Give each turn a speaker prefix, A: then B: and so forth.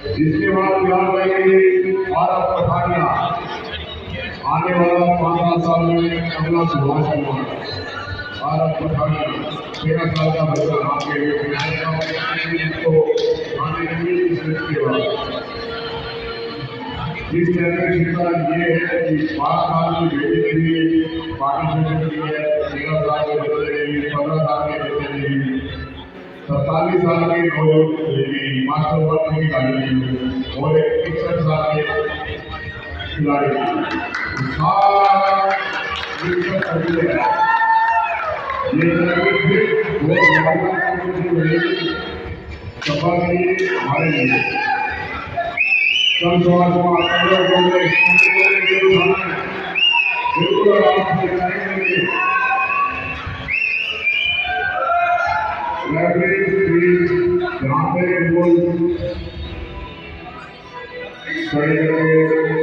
A: इसके बाद ध्यान रखेंगे भारत पठानिया आने वाला 5 साल में अगला सुभाष कुमार भारत पठानिया 13 साल का बच्चा आपके लिए तो आने के बाद इस चैंपियनशिप का ये है कि 12 साल की बेटी के लिए पार्टिसिपेट की है, 13 साल के बच्चे के लिए, 15 साल के बच्चे के लिए, 47 साल के नौजवान मास्टर वर्ग की गाड़ी और 61 साल के खिलाड़ी ये हमारे लिए कम बिल्कुल जहाँ पे खड़े करके